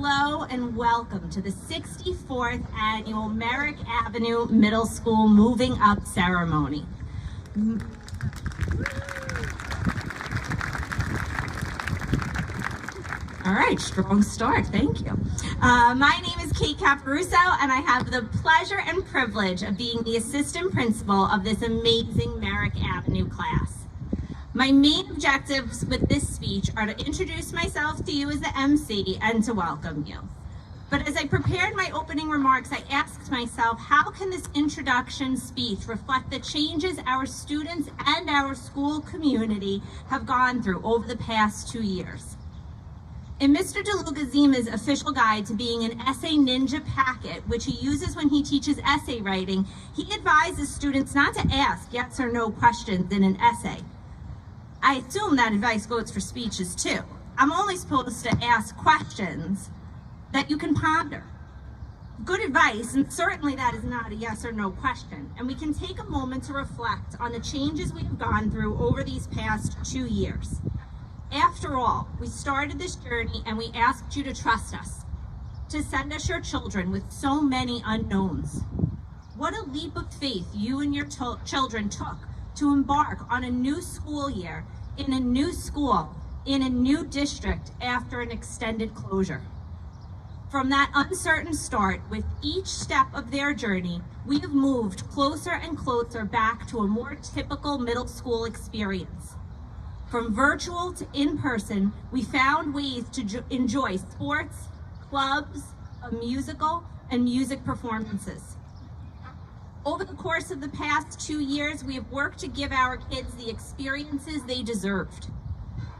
Hello and welcome to the 64th Annual Merrick Avenue Middle School Moving Up Ceremony. All right, strong start, thank you. My name is Kate Caparuso, and I have the pleasure and privilege of being the assistant principal of this amazing Merrick Avenue class. My main objectives with this speech are to introduce myself to you as the MC and to welcome you. But as I prepared my opening remarks, I asked myself, how can this introduction speech reflect the changes our students and our school community have gone through over the past 2 years? In Mr. DeLugazima's official guide to being an essay ninja packet, which he uses when he teaches essay writing, he advises students not to ask yes or no questions in an essay. I assume that advice goes for speeches too. I'm only supposed to ask questions that you can ponder. Good advice, and certainly that is not a yes or no question. And we can take a moment to reflect on the changes we've gone through over these past 2 years. After all, we started this journey and we asked you to trust us, to send us your children with so many unknowns. What a leap of faith you and your children took to embark on a new school year, in a new school, in a new district after an extended closure. From that uncertain start, with each step of their journey, we have moved closer and closer back to a more typical middle school experience. From virtual to in-person, we found ways to enjoy sports, clubs, a musical, and music performances. Over the course of the past 2 years, we have worked to give our kids the experiences they deserved.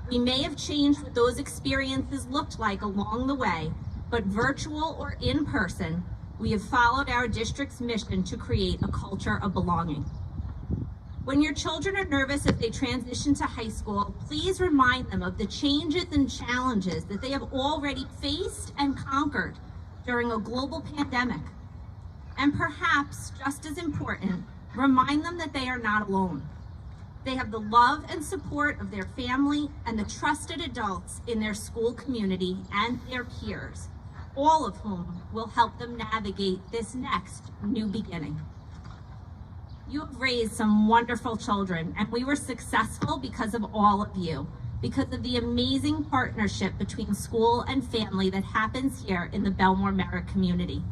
We may have changed what those experiences looked like along the way, but virtual or in person, we have followed our district's mission to create a culture of belonging. When your children are nervous as they transition to high school, please remind them of the changes and challenges that they have already faced and conquered during a global pandemic. And perhaps, just as important, remind them that they are not alone. They have the love and support of their family and the trusted adults in their school community and their peers, all of whom will help them navigate this next new beginning. You have raised some wonderful children, and we were successful because of all of you, because of the amazing partnership between school and family that happens here in the Belmore Merrick community.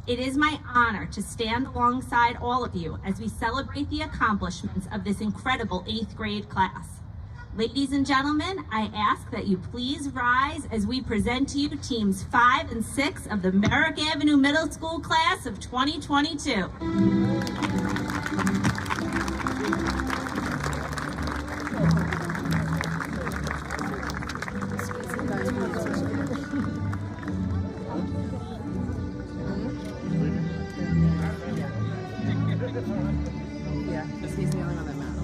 It is my honor to stand alongside all of you as we celebrate the accomplishments of this incredible 8th grade class. Ladies and gentlemen, I ask that you please rise as we present to you teams 5 and 6 of the Merrick Avenue Middle School class of 2022. Yeah, he's the only one that matters.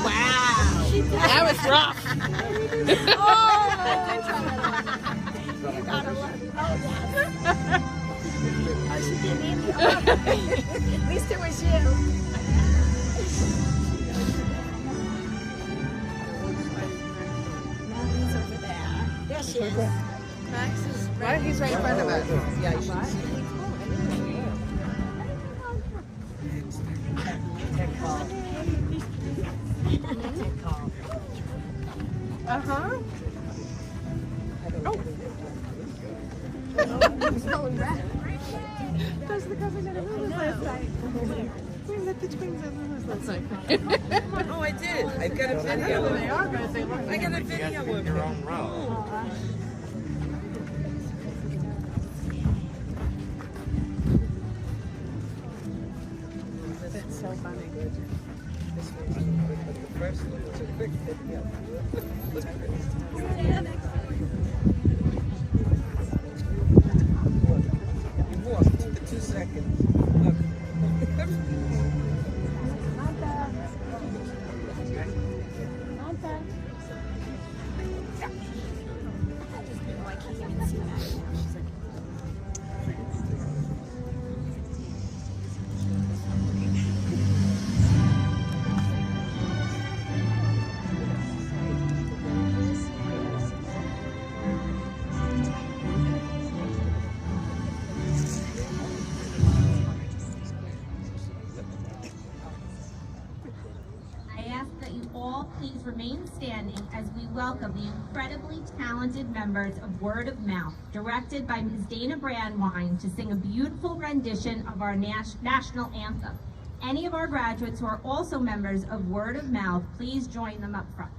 Wow, that was rough. You gotta love it. Oh, she didn't even. At least it was you. He's over there. There she is. Max is Right, he's right in front of us. Yeah, you should see. Uh-huh. Those are the girls I got a Lulu's last night. We met the twins at Lulu's last night. Oh, I did. I've got a I don't know video. who they are, but they look I got a video of Your it. own row. It's so funny. This was the first one was a quick video. It was crazy. You walked for 2 seconds. Look. I ask that you all please remain standing as we welcome the incredibly talented members of Word of Mouth, directed by Ms. Dana Brandwine, to sing a beautiful rendition of our national anthem. Any of our graduates who are also members of Word of Mouth, please join them up front.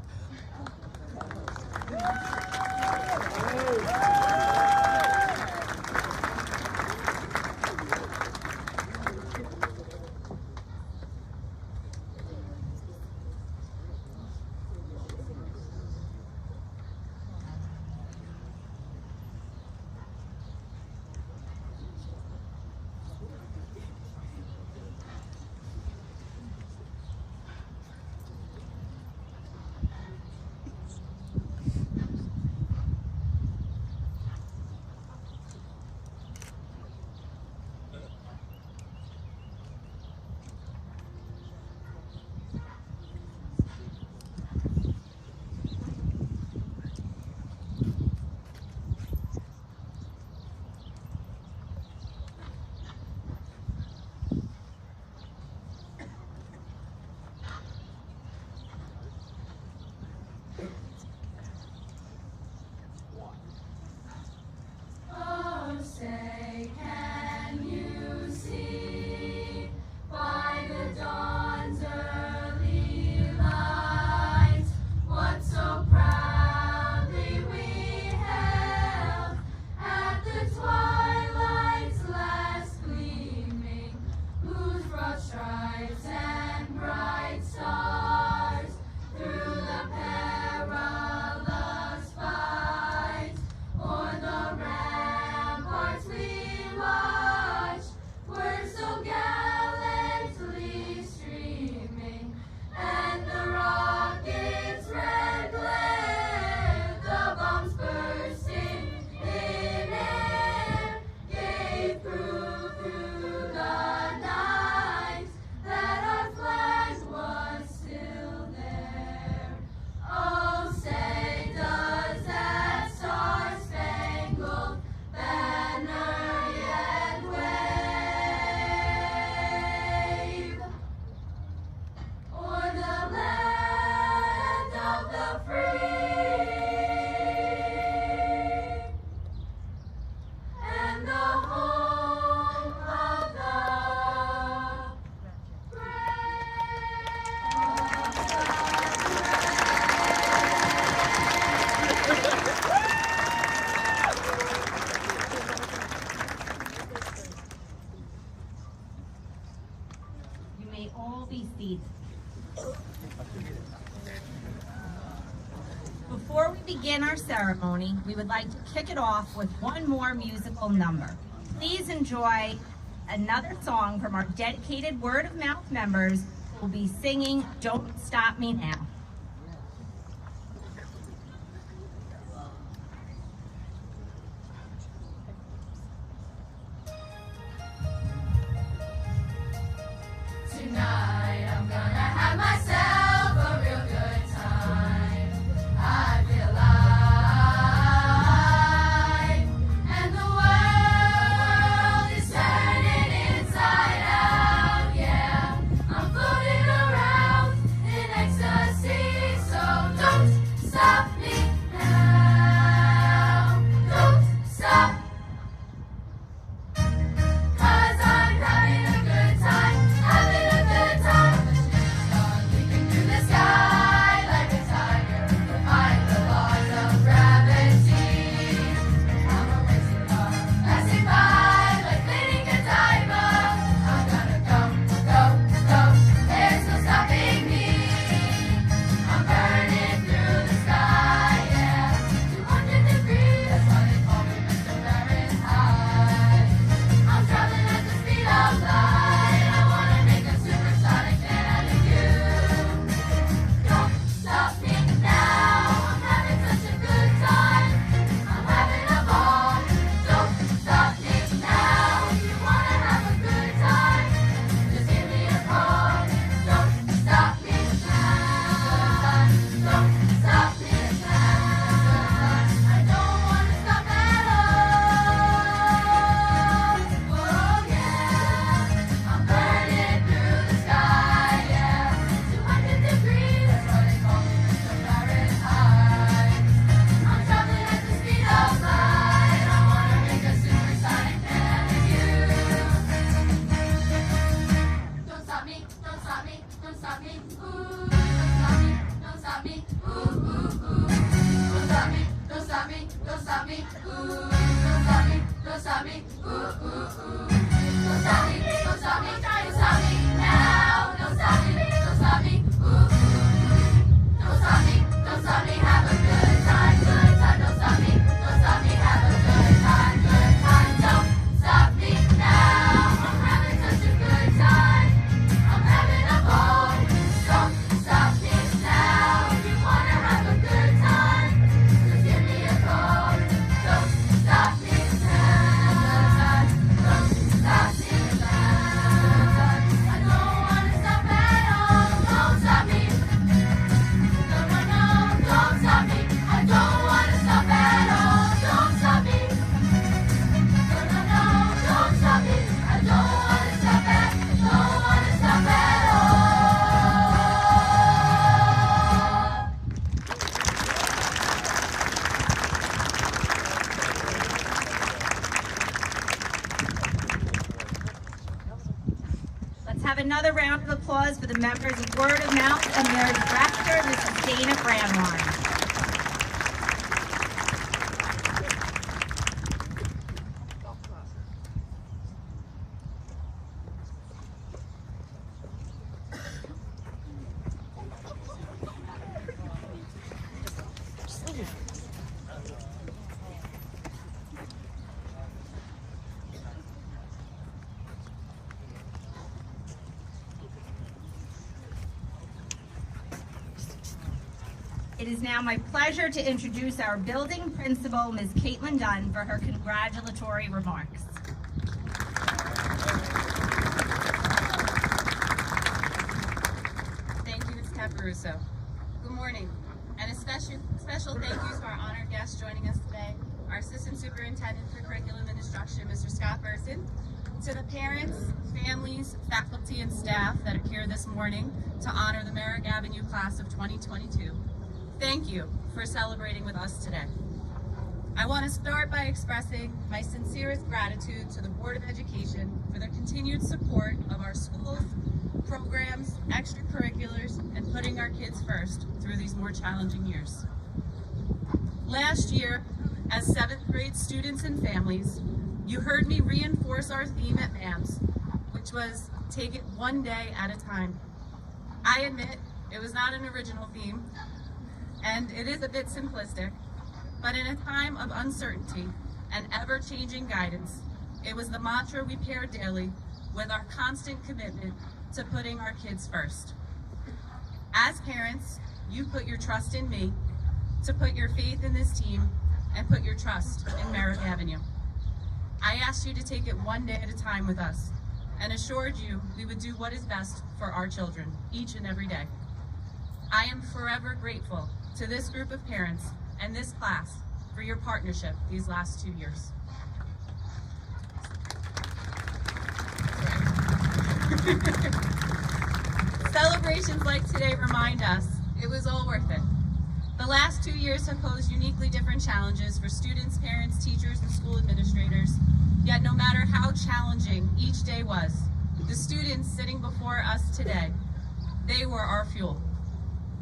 Before we begin our ceremony, we would like to kick it off with one more musical number. Please enjoy another song from our dedicated Word of Mouth members who will be singing Don't Stop Me Now. Tonight I'm gonna have myself a real good time. I feel alive, and the world is turning inside out. Yeah, I'm floating around in ecstasy. stop me, don't stop me, ooh. Don't stop me, ooh, ooh, ooh. Don't stop me, don't stop me, don't stop me, ooh. Don't stop me, don't stop me, ooh, ooh, ooh. Don't stop me, don't stop me, don't stop me now. Don't stop me, don't stop me, ooh, ooh. Don't stop me, don't stop me, have a good time, good time. Don't stop me, don't stop me, have a good time, good time. Don't stop me now. I'm having such a good time. I'm having a ball. Don't stop me now. If you wanna have a good time, just give me a call. Don't stop me now. Don't stop me now. I don't wanna stop at all. Don't stop me. No, no, no, don't stop me. I don't wanna stop at all. Don't stop me. No, no, no, don't stop me. I don't wanna stop at all. Let's have another round of applause for the members of Word of Mouth and their director, Mrs. Dana Brandwine. It is now my pleasure to introduce our building principal, Ms. Caitlin Dunn, for her congratulatory remarks. Thank you, Ms. Caparuso. Good morning, and a special thank you to our honored guests joining us today, our Assistant Superintendent for Curriculum and Instruction, Mr. Scott Burson, to the parents, families, faculty, and staff that are here this morning to honor the Merrick Avenue class of 2022. Thank you for celebrating with us today. I want to start by expressing my sincerest gratitude to the Board of Education for their continued support of our schools, programs, extracurriculars, and putting our kids first through these more challenging years. Last year, as 7th grade students and families, you heard me reinforce our theme at MAMS, which was take it one day at a time. I admit it was not an original theme, and it is a bit simplistic, but in a time of uncertainty and ever-changing guidance, it was the mantra we paired daily with our constant commitment to putting our kids first. As parents, you put your trust in me, to put your faith in this team, and put your trust in Merrick Avenue. I asked you to take it one day at a time with us, and assured you we would do what is best for our children, each and every day. I am forever grateful to this group of parents and this class for your partnership these last 2 years. Celebrations like today remind us it was all worth it. The last 2 years have posed uniquely different challenges for students, parents, teachers, and school administrators. Yet no matter how challenging each day was, the students sitting before us today, they were our fuel.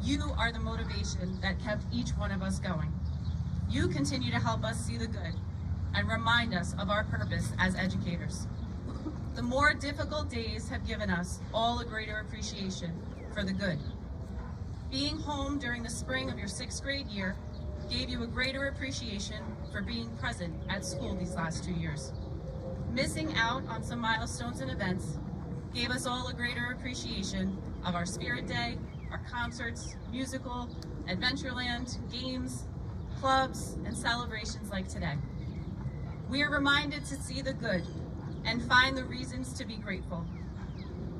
You are the motivation that kept each one of us going. You continue to help us see the good and remind us of our purpose as educators. The more difficult days have given us all a greater appreciation for the good. Being home during the spring of your 6th grade year gave you a greater appreciation for being present at school these last 2 years. Missing out on some milestones and events gave us all a greater appreciation of our Spirit Day, our concerts, musical, Adventureland, games, clubs, and celebrations like today. We are reminded to see the good and find the reasons to be grateful.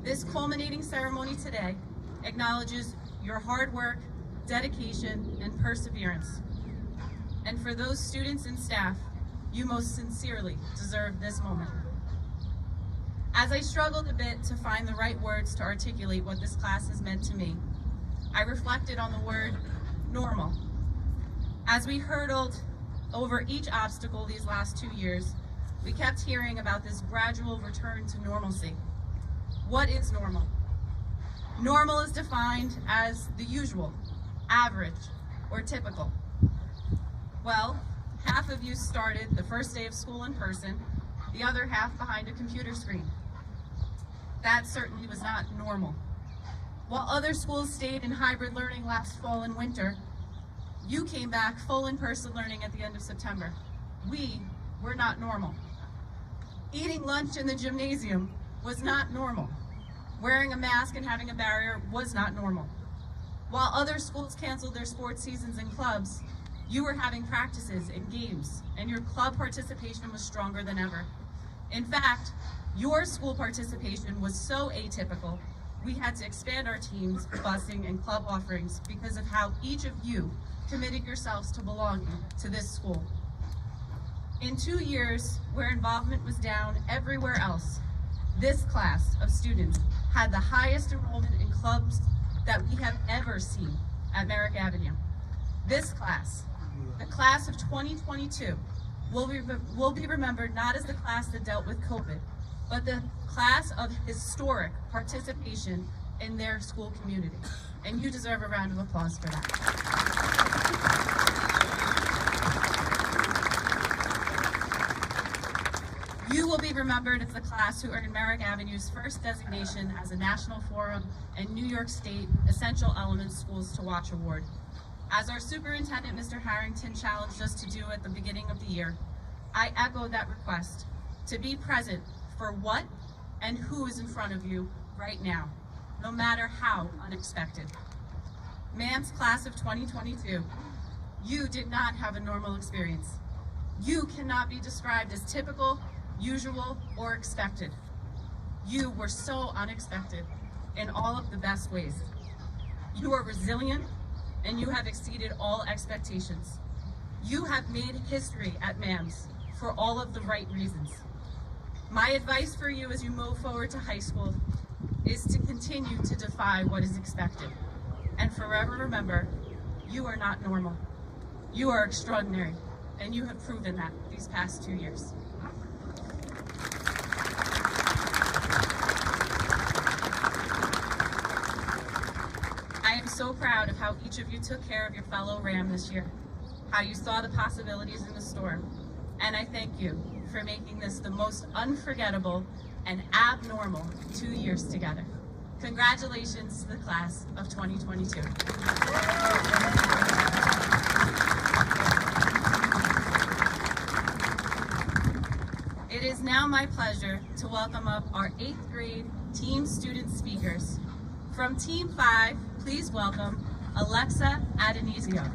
This culminating ceremony today acknowledges your hard work, dedication, and perseverance. And for those students and staff, you most sincerely deserve this moment. As I struggled a bit to find the right words to articulate what this class has meant to me, I reflected on the word normal. As we hurdled over each obstacle these last 2 years, we kept hearing about this gradual return to normalcy. What is normal? Normal is defined as the usual, average, or typical. Well, half of you started the first day of school in person, the other half behind a computer screen. That certainly was not normal. While other schools stayed in hybrid learning last fall and winter, you came back full in-person learning at the end of September. We were not normal. Eating lunch in the gymnasium was not normal. Wearing a mask and having a barrier was not normal. While other schools canceled their sports seasons and clubs, you were having practices and games, and your club participation was stronger than ever. In fact, your school participation was so atypical, we had to expand our teams, busing, and club offerings because of how each of you committed yourselves to belonging to this school. In 2 years, where involvement was down everywhere else, this class of students had the highest enrollment in clubs that we have ever seen at Merrick Avenue. This class, the class of 2022, will be remembered not as the class that dealt with COVID, but the class of historic participation in their school community. And you deserve a round of applause for that. You will be remembered as the class who earned Merrick Avenue's first designation as a National Forum and New York State Essential Elements Schools to Watch Award. As our superintendent, Mr. Harrington, challenged us to do at the beginning of the year, I echo that request to be present for what and who is in front of you right now, no matter how unexpected. Ma'am's class of 2022, you did not have a normal experience. You cannot be described as typical, usual, or expected. You were so unexpected in all of the best ways. You are resilient, and you have exceeded all expectations. You have made history at MAMS for all of the right reasons. My advice for you as you move forward to high school is to continue to defy what is expected. And forever remember, you are not normal. You are extraordinary, and you have proven that these past 2 years. I am so proud of how each of you took care of your fellow Ram this year, how you saw the possibilities in the storm, and I thank you for making this the most unforgettable and abnormal 2 years together. Congratulations to the class of 2022. It is now my pleasure to welcome up our 8th grade team student speakers. From Team 5, please welcome Alexa Adonisio.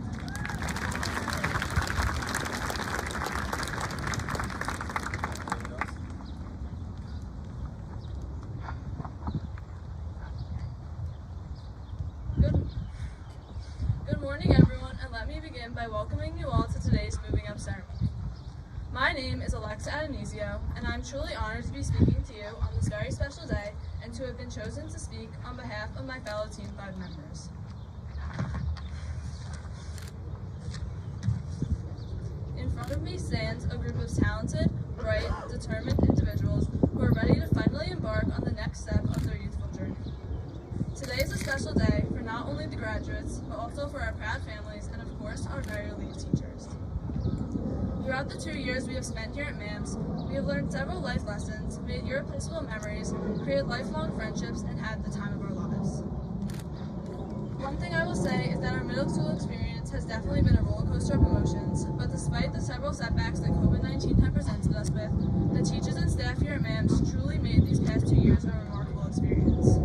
Good morning, everyone, and let me begin by welcoming you all to today's Moving Up ceremony. My name is Alexa Adonisio, and I'm truly honored to be speaking to you on this very special day and to have been chosen to speak on behalf of my fellow Team 5 members. In front of me stands a group of talented, bright, determined individuals who are ready to finally embark on the next step of their youthful journey. Today is a special day for not only the graduates, but also for our proud families and, of course, our very elite teachers. Throughout the 2 years we have spent here at MAMS, we have learned several life lessons, made irreplaceable memories, created lifelong friendships, and had the time of our lives. One thing I will say is that our middle school experience has definitely been a roller coaster of emotions, but despite the several setbacks that COVID-19 have presented us with, the teachers and staff here at MAMS truly made these past 2 years a remarkable experience.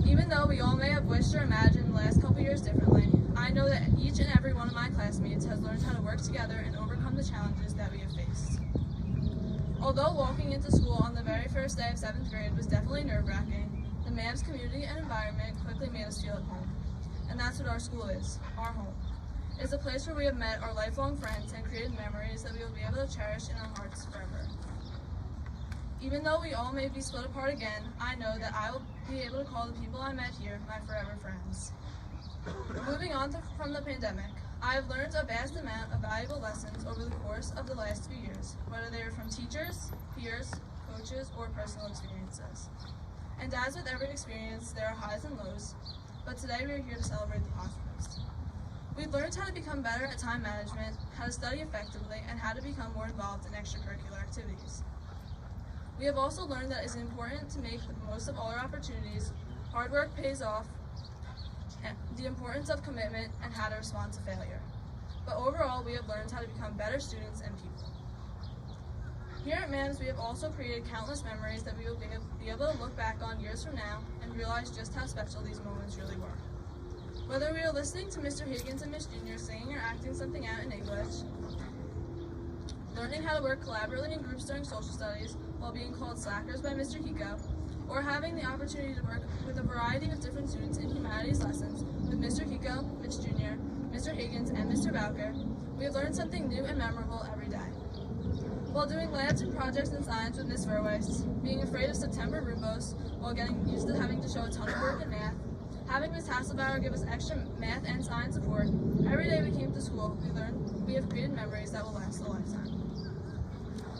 Even though we all may have wished or imagined the last couple years differently, I know that each and every one of my classmates has learned how to work together and overcome the challenges that we have faced. Although walking into school on the very first day of 7th grade was definitely nerve-wracking, the MAMS community and environment quickly made us feel at home. And that's what our school is, our home. It's a place where we have met our lifelong friends and created memories that we will be able to cherish in our hearts forever. Even though we all may be split apart again, I know that I will be able to call the people I met here my forever friends. Moving on from the pandemic, I have learned a vast amount of valuable lessons over the course of the last 2 years, whether they were from teachers, peers, coaches, or personal experiences. And as with every experience, there are highs and lows, but today we are here to celebrate the positives. We've learned how to become better at time management, how to study effectively, and how to become more involved in extracurricular activities. We have also learned that it is important to make the most of all our opportunities, hard work pays off, and the importance of commitment, and how to respond to failure. But overall, we have learned how to become better students and people. Here at MAMS, we have also created countless memories that we will be able to look back on years from now and realize just how special these moments really were. Whether we are listening to Mr. Higgins and Miss Junior singing or acting something out in English, learning how to work collaboratively in groups during social studies while being called slackers by Mr. Hiko, or having the opportunity to work with a variety of different students in humanities lessons with Mr. Hiko, Miss Junior, Mr. Higgins, and Mr. Bowker, we have learned something new and memorable every day. While doing labs and projects in science with Ms. Verweist, being afraid of September Rumbos while getting used to having to show a ton of work in math, having Ms. Hasselbauer give us extra math and science support, every day we came to school, we learned we have created memories that will last a lifetime.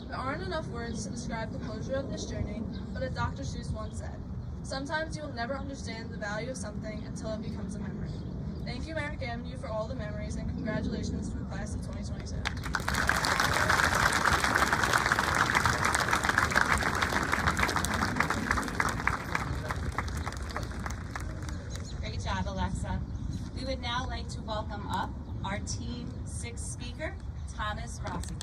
There aren't enough words to describe the closure of this journey, but as Dr. Seuss once said, sometimes you will never understand the value of something until it becomes a memory. Thank you, Merrick Avenue, for all the memories, and congratulations to the class of 2022. Great job, Alexa. We would now like to welcome up our Team 6 speaker, Thomas Rossi.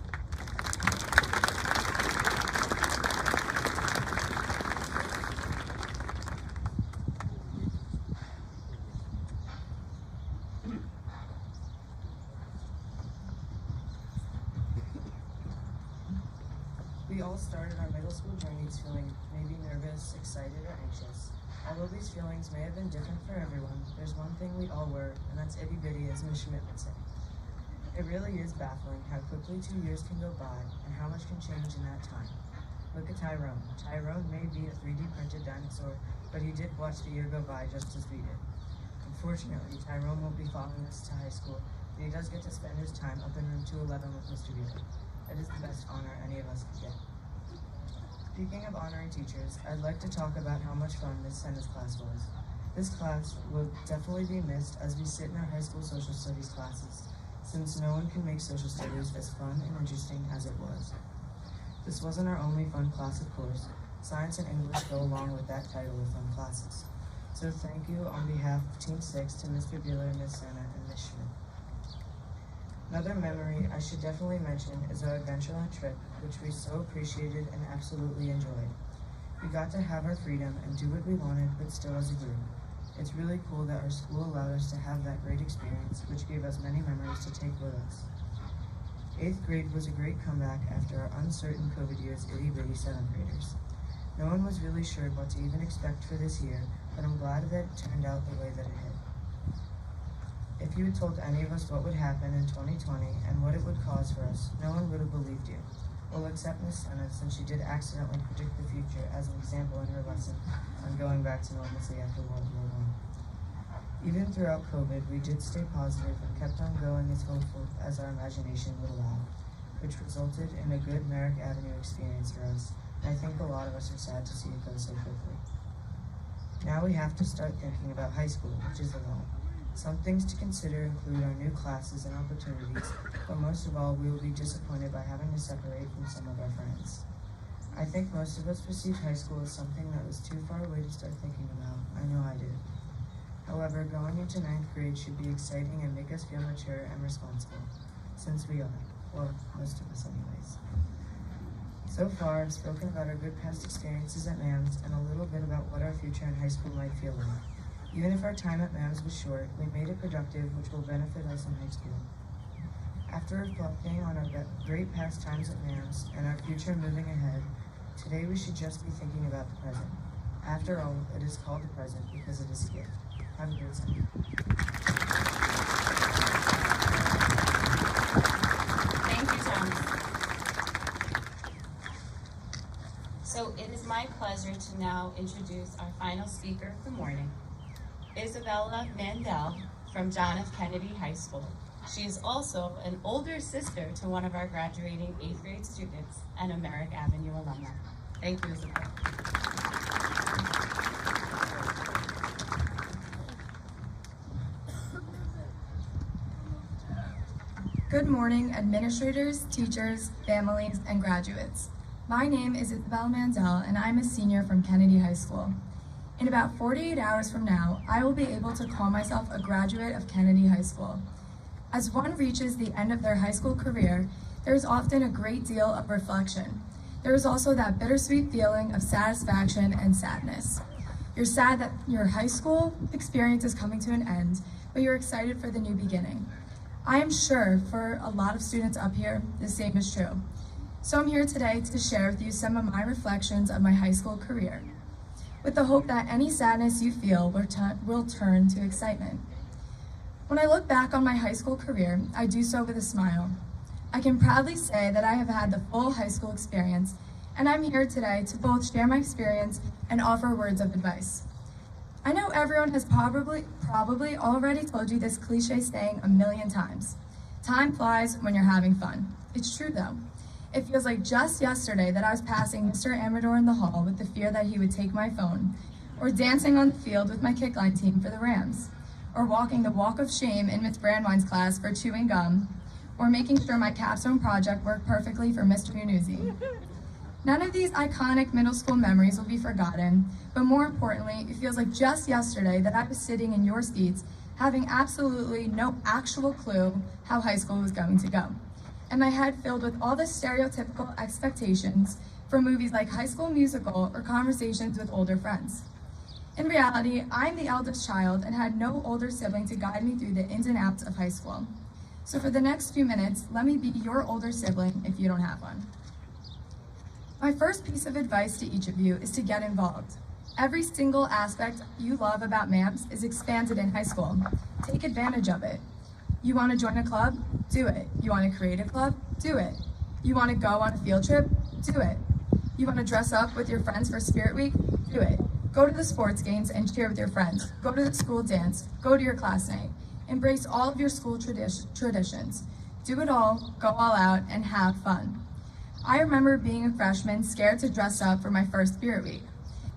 We all started our middle school journeys feeling maybe nervous, excited, or anxious. Although these feelings may have been different for everyone, there's one thing we all were, and that's itty-bitty, as Ms. Schmidt would say. It really is baffling how quickly 2 years can go by and how much can change in that time. Look at Tyrone. Tyrone may be a 3D printed dinosaur, but he did watch the year go by just as we did. Unfortunately, Tyrone won't be following us to high school, but he does get to spend his time up in room 211 with Mr. Bueller. It is the best honor any of us could get. Speaking of honoring teachers, I'd like to talk about how much fun Ms. Senna's class was. This class will definitely be missed as we sit in our high school social studies classes, since no one can make social studies as fun and interesting as it was. This wasn't our only fun class, of course. Science and English go along with that title of fun classes. So thank you on behalf of Team 6 to Mr. Bueller, Ms. Senna, and Ms. Schmidt. Another memory I should definitely mention is our Adventureland trip, which we so appreciated and absolutely enjoyed. We got to have our freedom and do what we wanted, but still as a group. It's really cool that our school allowed us to have that great experience, which gave us many memories to take with us. 8th grade was a great comeback after our uncertain COVID year's itty-bitty 7th graders. No one was really sure what to even expect for this year, but I'm glad that it turned out the way that it did. If you had told any of us what would happen in 2020 and what it would cause for us, no one would have believed you. Well, except Miss Senna, since she did accidentally predict the future as an example in her lesson on going back to normalcy after World War I. Even throughout COVID, we did stay positive and kept on going as hopeful as our imagination would allow, which resulted in a good Merrick Avenue experience for us, and I think a lot of us are sad to see it go so quickly. Now we have to start thinking about high school, which is a lot. Some things to consider include our new classes and opportunities, but most of all, we will be disappointed by having to separate from some of our friends. I think most of us perceived high school as something that was too far away to start thinking about. I know I did. However, going into 9th grade should be exciting and make us feel mature and responsible, since we are, well, most of us anyways. So far, I've spoken about our good past experiences at MAMS and a little bit about what our future in high school might feel like. Even if our time at MAMS was short, we made it productive, which will benefit us in high school. After reflecting on our great past times at MAMS and our future moving ahead, today we should just be thinking about the present. After all, it is called the present because it is a gift. Have a great summer. Thank you, Thomas. So it is my pleasure to now introduce our final speaker of the morning, Isabella Mandel from John F. Kennedy High School. She is also an older sister to one of our graduating 8th grade students and a Merrick Avenue alumni. Thank you, Isabella. Good morning, administrators, teachers, families, and graduates. My name is Isabel Manzel, and I'm a senior from Kennedy High School. In about 48 hours from now, I will be able to call myself a graduate of Kennedy High School. As one reaches the end of their high school career, there is often a great deal of reflection. There is also that bittersweet feeling of satisfaction and sadness. You're sad that your high school experience is coming to an end, but you're excited for the new beginning. I am sure for a lot of students up here, the same is true. So I'm here today to share with you some of my reflections of my high school career, with the hope that any sadness you feel will turn to excitement. When I look back on my high school career, I do so with a smile. I can proudly say that I have had the full high school experience, and I'm here today to both share my experience and offer words of advice. I know everyone has probably already told you this cliche saying a million times. Time flies when you're having fun. It's true though. It feels like just yesterday that I was passing Mr. Amador in the hall with the fear that he would take my phone, or dancing on the field with my kickline team for the Rams, or walking the walk of shame in Ms. Brandwine's class for chewing gum, or making sure my capstone project worked perfectly for Mr. Munuzzi. None of these iconic middle school memories will be forgotten, but more importantly, it feels like just yesterday that I was sitting in your seats having absolutely no actual clue how high school was going to go, and my head filled with all the stereotypical expectations from movies like High School Musical or conversations with older friends. In reality, I'm the eldest child and had no older sibling to guide me through the ins and outs of high school. So for the next few minutes, let me be your older sibling if you don't have one. My first piece of advice to each of you is to get involved. Every single aspect you love about MAMS is expanded in high school. Take advantage of it. You want to join a club? Do it. You want to create a club? Do it. You want to go on a field trip? Do it. You want to dress up with your friends for Spirit Week? Do it. Go to the sports games and cheer with your friends. Go to the school dance. Go to your class night. Embrace all of your school traditions. Do it all, go all out, and have fun. I remember being a freshman scared to dress up for my first Spirit Week,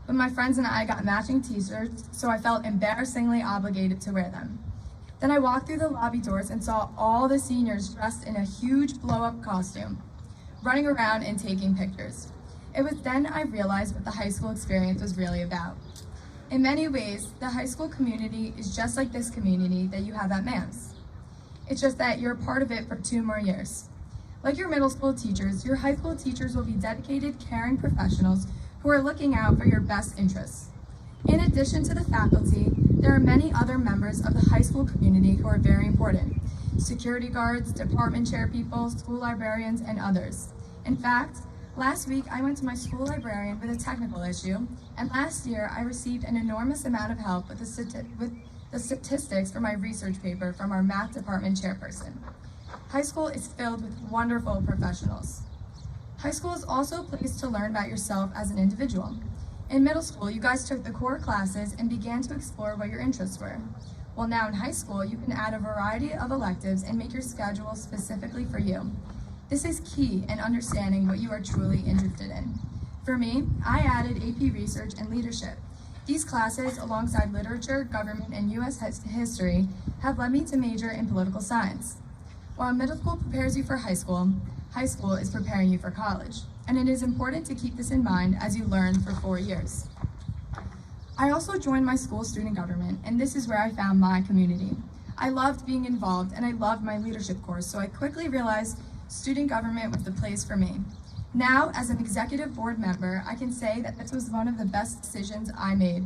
but my friends and I got matching t-shirts, so I felt embarrassingly obligated to wear them. Then I walked through the lobby doors and saw all the seniors dressed in a huge blow-up costume, running around and taking pictures. It was then I realized what the high school experience was really about. In many ways, the high school community is just like this community that you have at MAMS. It's just that you're a part of it for 2 more years. Like your middle school teachers, your high school teachers will be dedicated, caring professionals who are looking out for your best interests. In addition to the faculty, there are many other members of the high school community who are very important. Security guards, department chair people, school librarians, and others. In fact, last week I went to my school librarian with a technical issue, and last year I received an enormous amount of help with the statistics for my research paper from our math department chairperson. High school is filled with wonderful professionals. High school is also a place to learn about yourself as an individual. In middle school, you guys took the core classes and began to explore what your interests were. Well, now in high school, you can add a variety of electives and make your schedule specifically for you. This is key in understanding what you are truly interested in. For me, I added AP Research and Leadership. These classes, alongside literature, government, and U.S. history, have led me to major in political science. While middle school prepares you for high school is preparing you for college, and it is important to keep this in mind as you learn for 4 years. I also joined my school student government, and this is where I found my community. I loved being involved, and I loved my leadership course, so I quickly realized student government was the place for me. Now, as an executive board member, I can say that this was one of the best decisions I made.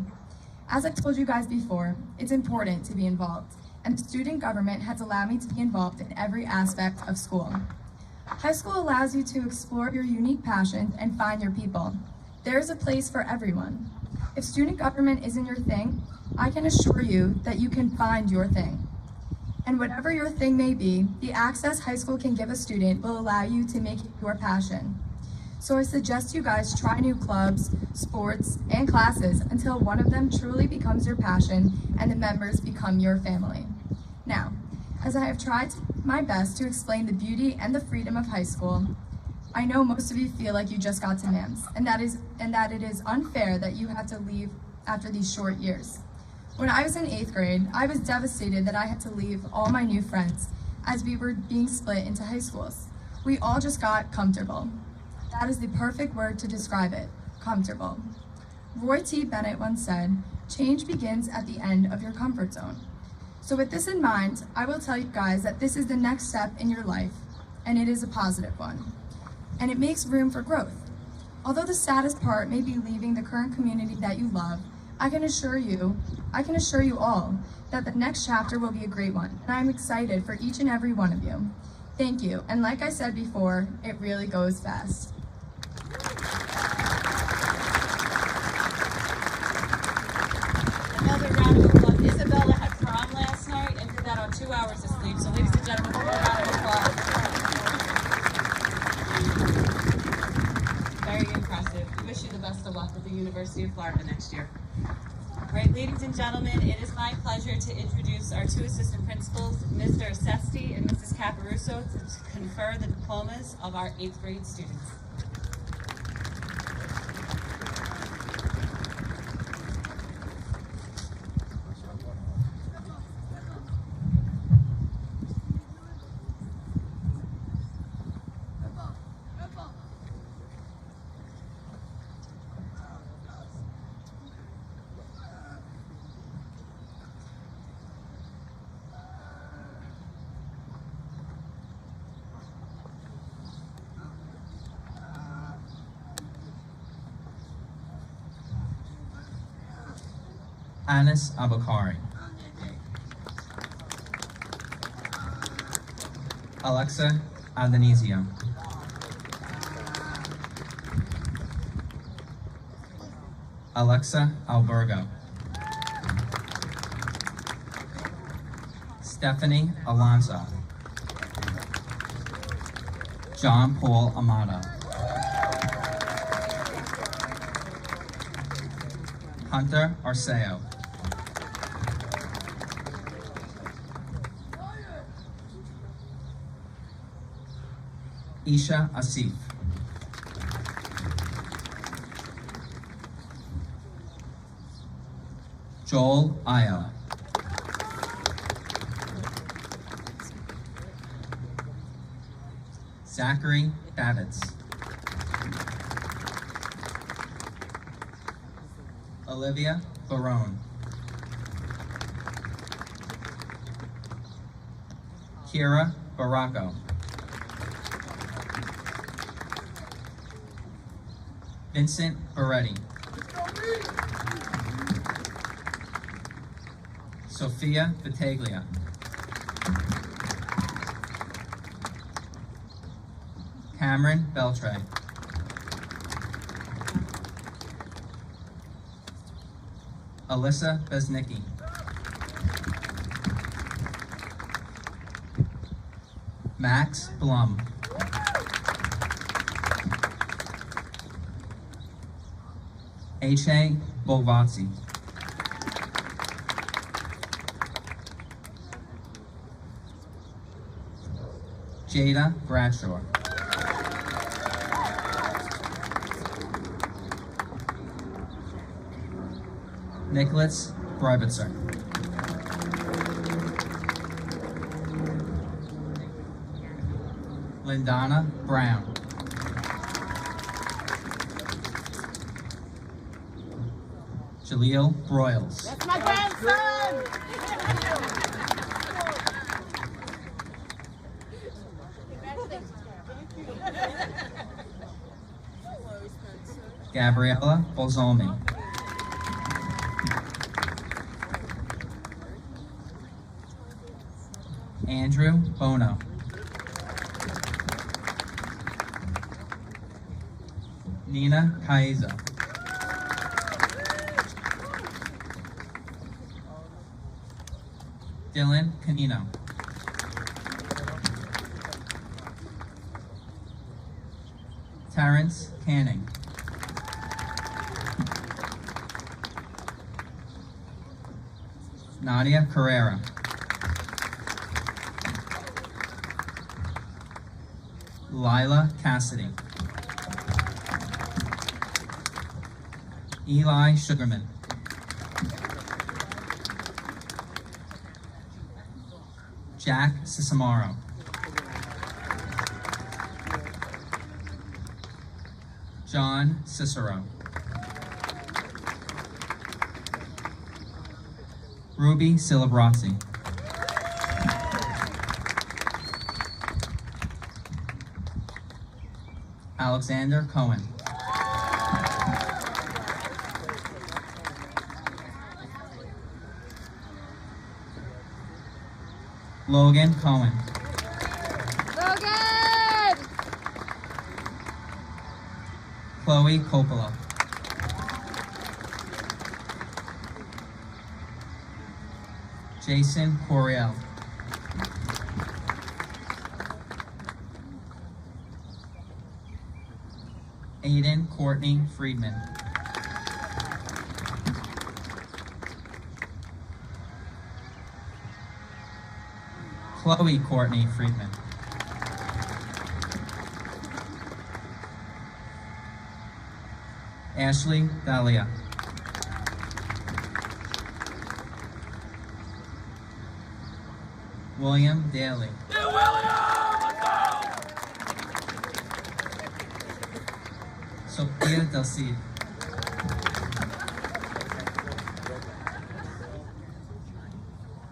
As I told you guys before, it's important to be involved, and student government has allowed me to be involved in every aspect of school. High school allows you to explore your unique passions and find your people. There is a place for everyone. If student government isn't your thing, I can assure you that you can find your thing. And whatever your thing may be, the access high school can give a student will allow you to make it your passion. So I suggest you guys try new clubs, sports, and classes until one of them truly becomes your passion and the members become your family. Now, as I have tried my best to explain the beauty and the freedom of high school, I know most of you feel like you just got to MAMS, and that it is unfair that you have to leave after these short years. When I was in 8th grade, I was devastated that I had to leave all my new friends, as we were being split into high schools. We all just got comfortable. That is the perfect word to describe it, comfortable. Roy T. Bennett once said, "Change begins at the end of your comfort zone." So with this in mind, I will tell you guys that this is the next step in your life, and it is a positive one. And it makes room for growth. Although the saddest part may be leaving the current community that you love, I can assure you all that the next chapter will be a great one, and I'm excited for each and every one of you. Thank you, and like I said before, it really goes fast. Another round of applause. Isabella had prom last night and did that on 2 hours of sleep. So ladies and gentlemen, one more round of applause. Very impressive. We wish you the best of luck at the University of Florida next year. All right, ladies and gentlemen, it is my pleasure to introduce our two assistant principals, Mr. Sesti and Mrs. Caparuso, to confer the diplomas of our 8th grade students. Anis Abakari. Alexa Adonisio. Alexa Albergo. Stephanie Alonso. John Paul Amato. Hunter Arceo. Isha Asif. Joel Io. Zachary Babbitts. Olivia Barone. Kira Baracco. Vincent Beretti. Sophia Battaglia. Cameron Beltray. Alyssa Besnicki. Max Blum. H.A. Bolvazzi. Jada Bradshaw. Nicholas Bribitzer. Lindana Brown. Jaleel Broyles. That's my grandson! Gabriella Bolzolmi. Andrew Bono. Nina Caizo. Dylan Canino. Terrence Canning. Nadia Carrera. Lila Cassidy. Eli Sugarman. Jack Cisamaro. John Cicero. Ruby Silabrazzi. Alexander Cohen. Logan Cohen. Logan! Chloe Coppola. Jason Coriel. Aiden Courtney Friedman. Chloe Courtney Friedman. Ashley Dahlia. William Daly. Sophia Del Cid.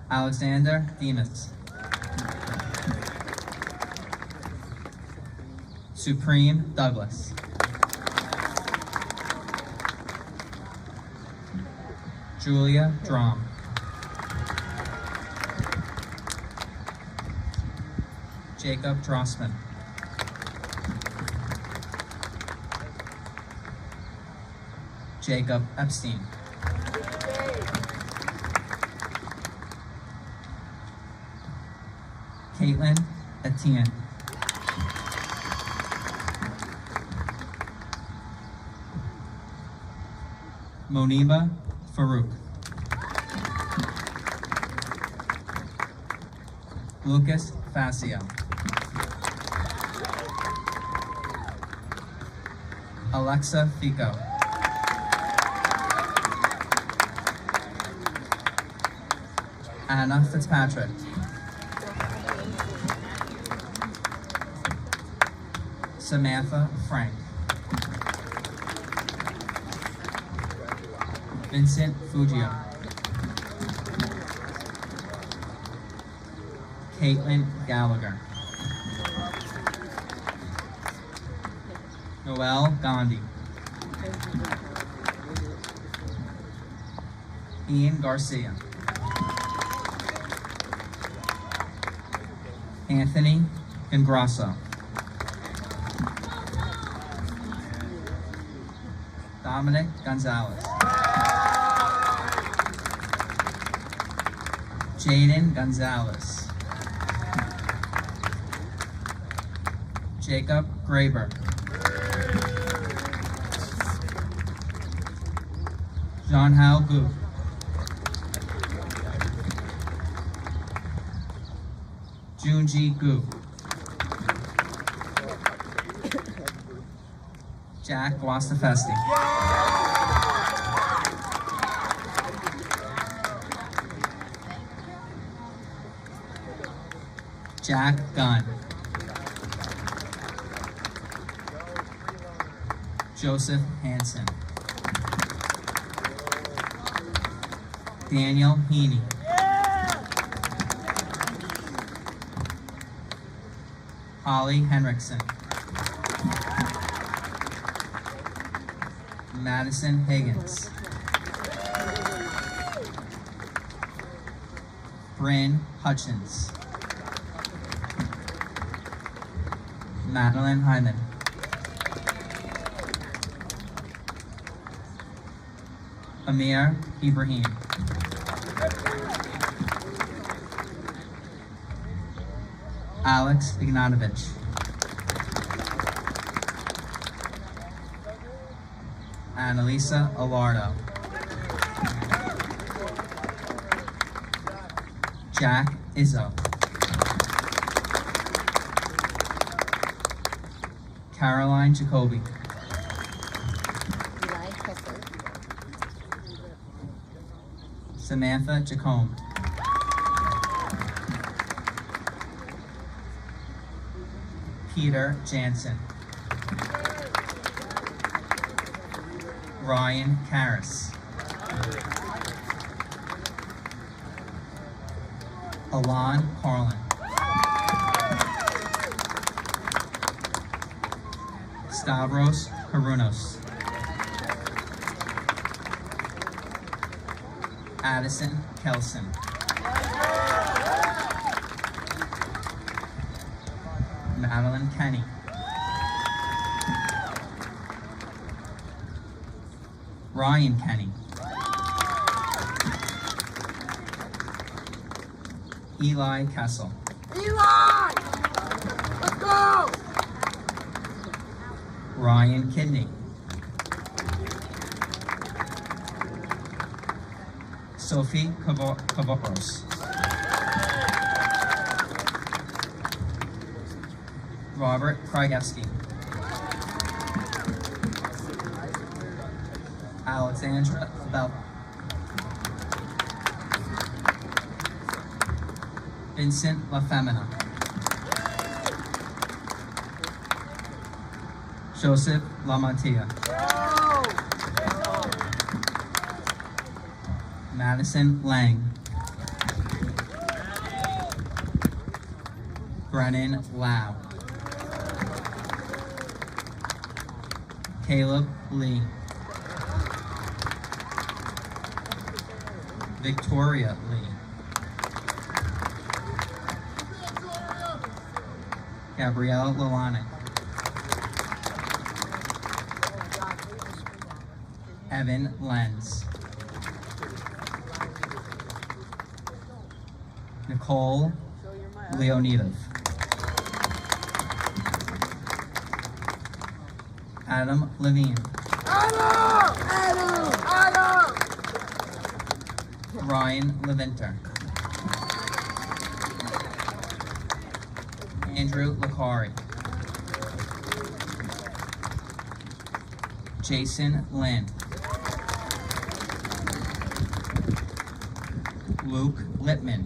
Alexander Demas. Supreme Douglas. Julia Drom. Jacob Drossman. Jacob Epstein. Caitlin Etienne. Moniba Farouk. Lucas Facio. Alexa Fico. Anna Fitzpatrick. Samantha Frank. Vincent Fugio. Caitlin Gallagher. Noel Gandhi. Ian Garcia. Anthony Ingrasso. Dominic Gonzalez. Jaden Gonzalez. Jacob Graber. Jean-Hal Gu. Junji Gu. Jack Wastafesti. Jack Gunn. Joseph Hansen. Daniel Heaney. Holly Henriksen. Madison Higgins. Bryn Hutchins. Madeline Hyman. Amir Ibrahim. Alex Ignatovich. Annalisa Alardo. Jack Izzo. Caroline Jacoby. Samantha Jacome. Peter Jansen. Ryan Karras. Alon Carlin. Stavros Karunos. Addison Kelson. Madeline Kenny. Ryan Kenny. Eli Kessel. Eli! Let's go! Ryan Kidney. Sophie Kavaros. Robert Krajewski. Alexandra Bell. Vincent LaFemina. Joseph Lamantia. Madison Lang. Brennan Lau. Caleb Lee. Victoria Lee. Gabrielle Lalanic. Evan Lenz. Nicole Leonidov. Adam Levine. Adam! Ryan Levinter. Andrew Lakari. Jason Lynn. Luke Lippman.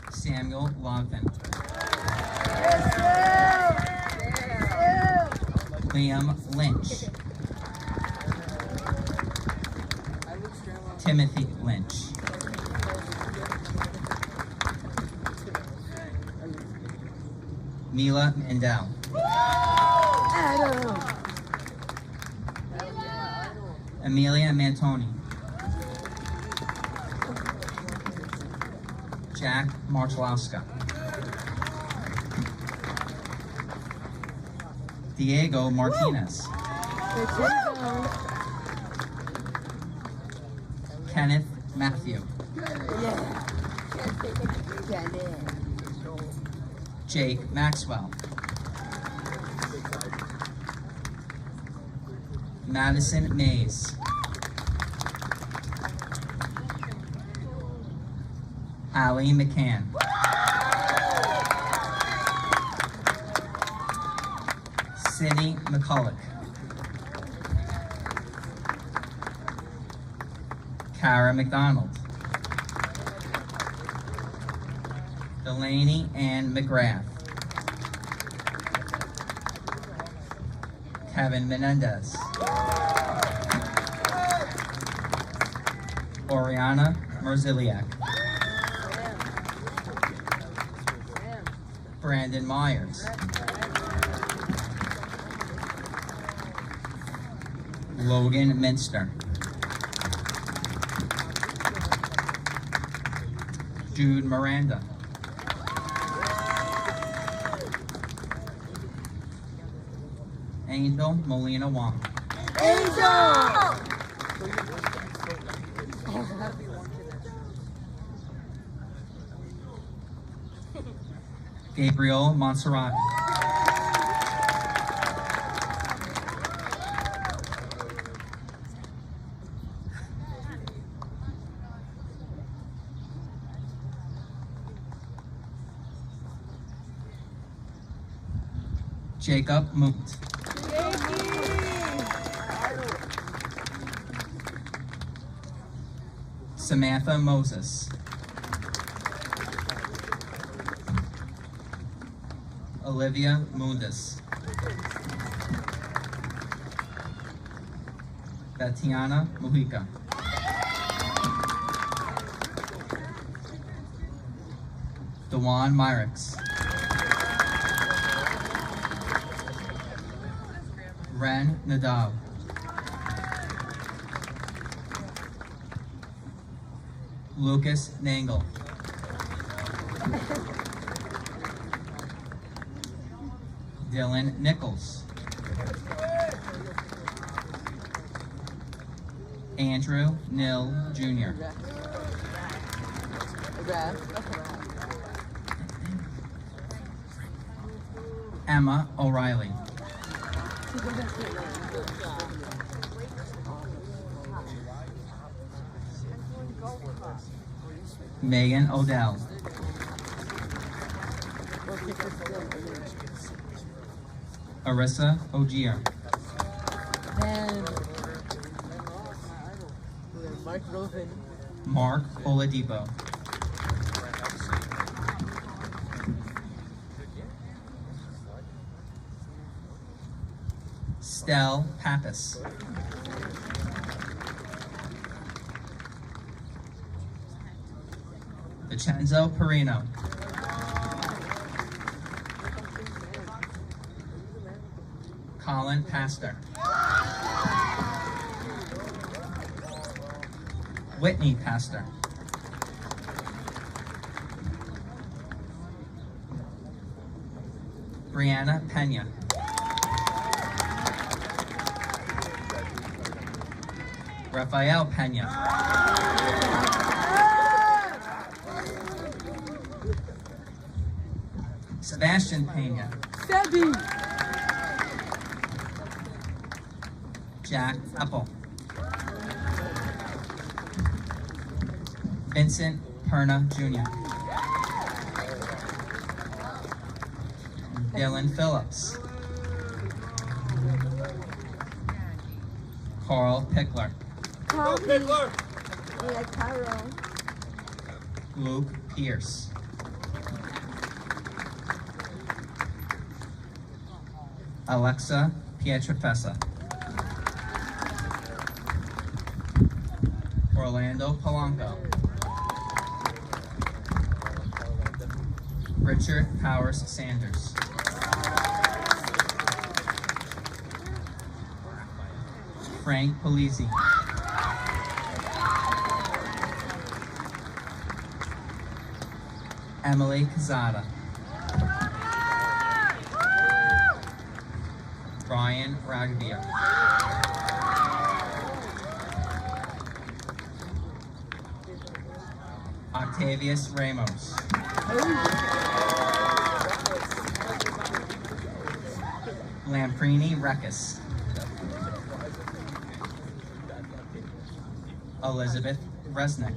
Samuel Longfin. Liam Lynch. Timothy Lynch. Mila Mandel. Amelia Mantoni. Jack Marchalowska. Diego Martinez. Kenneth Matthew. Jake Maxwell. Madison Mays. Allie McCann. Cindy McCulloch. Kara McDonald. Delaney Ann McGrath. Kevin Menendez. Oriana Merziliak. Brandon Myers. Logan Minster. Jude Miranda. Angel Molina Wong. Gabriel Monserrati. Jacob Moot. Samantha Moses. Olivia Mundis. Tatiana Mujica. Dewan Myricks. Ren Nadal. Lucas Nangle. Dylan Nichols. Andrew Nill Jr. Emma O'Reilly. Megan Odell. Arissa Ogier. Mark Oladipo. Stell Pappas. Vincenzo Perino. Colin Pastor. Whitney Pastor. Brianna Pena. Rafael Pena. Sebastian Pena. Jack Apple. Vincent Perna Jr. Dylan Phillips. Carl Pickler. Luke Pierce. Alexa Pietrafesa. Orlando Polanco. Richard Powers Sanders. Frank Polizzi. Emily Cazada. Brian Ragavia. Octavius Ramos. Lamprini Rekas. Elizabeth Resnick.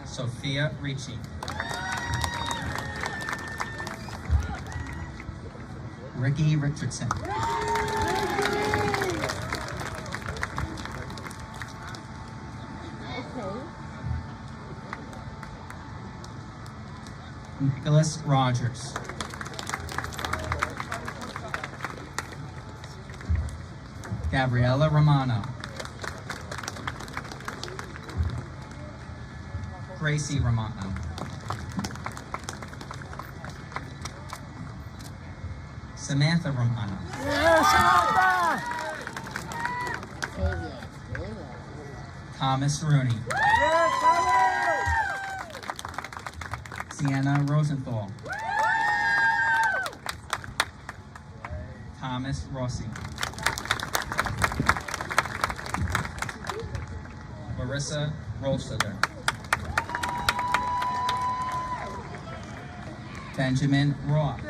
Sophia Ricci. Ricky Richardson. Nicholas Rogers. Gabriella Romano. Gracie Romano. Samantha Romano. Thomas Rooney. Sienna Rosenthal. Thomas Rossi. Marissa Rolstetter. Benjamin Roth.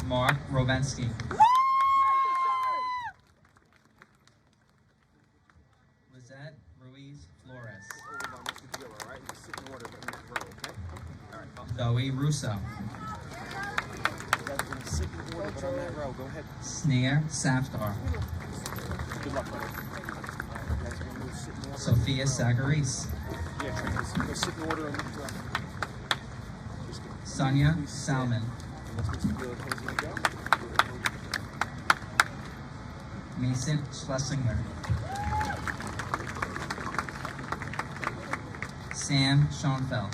Mark Rovensky. Lizette Ruiz Flores. Zoe Russo. Sneer Safdar. Sophia Sagaris. Sonia Salmon. Mason Schlesinger. Sam Schoenfeld.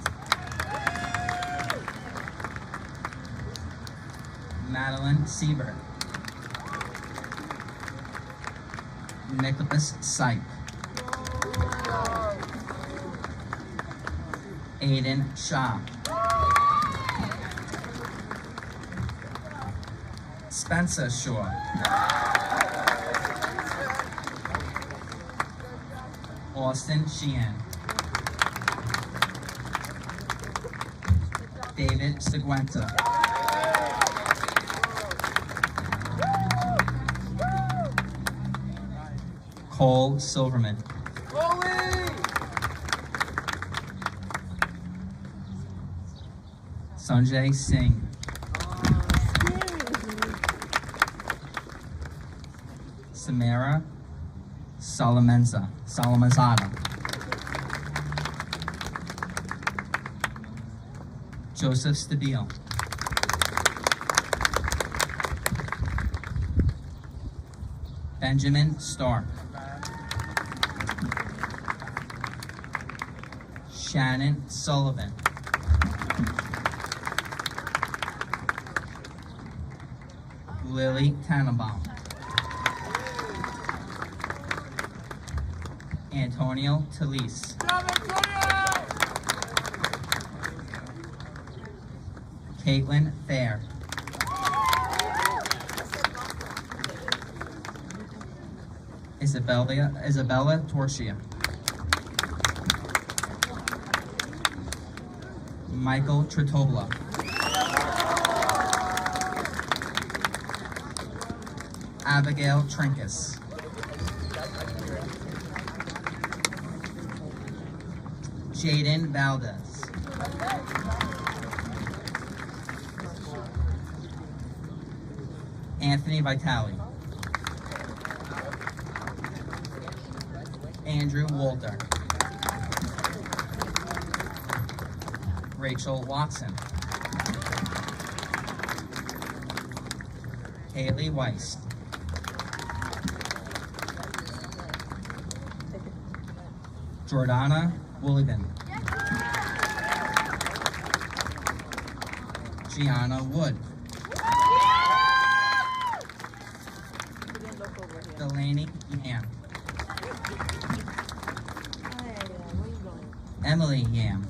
Madeline Siebert. Nicholas Sipe. Aiden Shaw. Spencer Shaw. Austin Sheehan. David Seguenta. Cole Silverman. Sanjay Singh. Samara Salamazada. Joseph Stabile. Benjamin Stark. Shannon Sullivan. Lily Tannenbaum. Antonio Talise. Caitlin Fair. Isabella Torchia. Michael Tritobla. Abigail Trinkus. Jaden Valdez. Anthony Vitale. Andrew Walter. Rachel Watson. Haley Weiss. Jordana Wooligan. Gianna Wood. Delaney Yam. Emily Yam.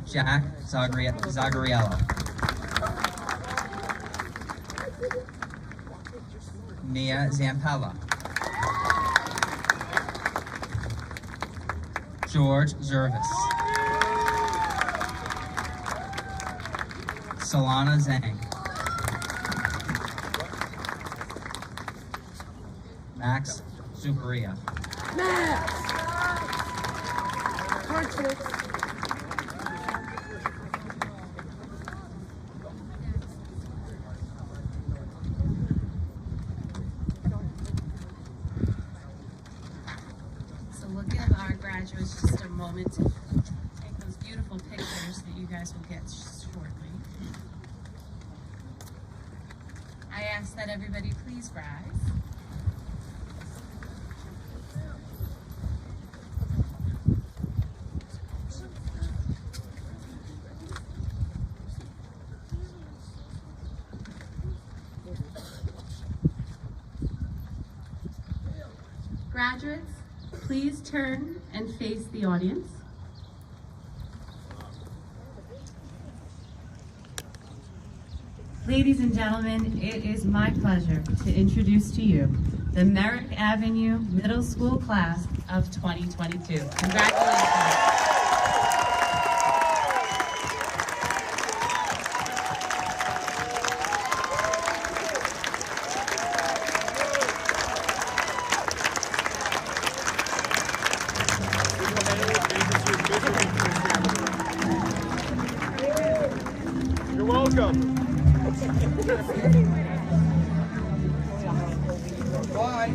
Jack Zagariello. Mia Zampella. George Zervis. Solana Zhang. Max Zubaria. So we'll give our graduates just a moment to take those beautiful pictures that you guys will get shortly. I ask that everybody please rise. Graduates, please turn and face the audience. Ladies and gentlemen, it is my pleasure to introduce to you the Merrick Avenue Middle School class of 2022. Congratulations. You're welcome. Bye.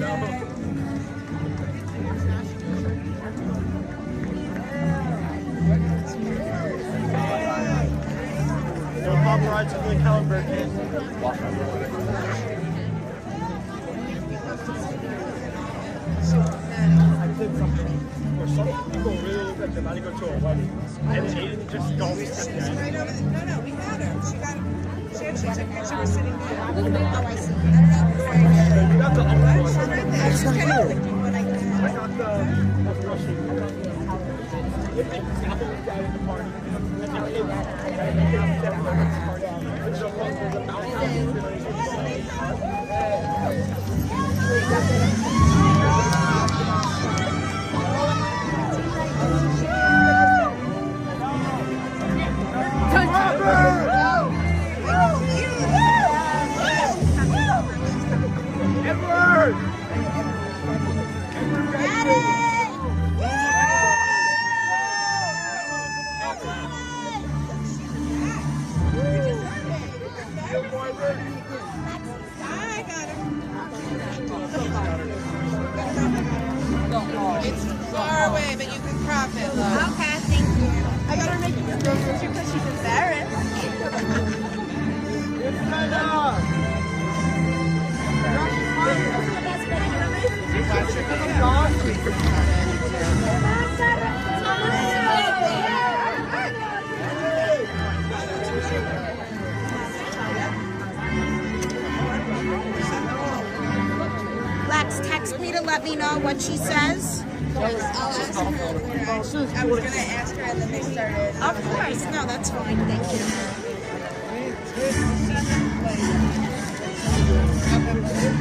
rides of the Kellenberg case. I did something where some people really look like they're about to go to a wedding, and Aiden just don't step down. No, we had her. She took a picture. We're sitting there. Oh, I see. You got the other one. Right there. She's kind of clicking what I can. I got the Russian. It's far away, but you can crop it, love. Okay, thank you. I got her making a girl picture because she's embarrassed. Lex, text me to let me know what she says. I'll ask her where I was going to ask her and then they started. Of course. No, that's fine. Thank you.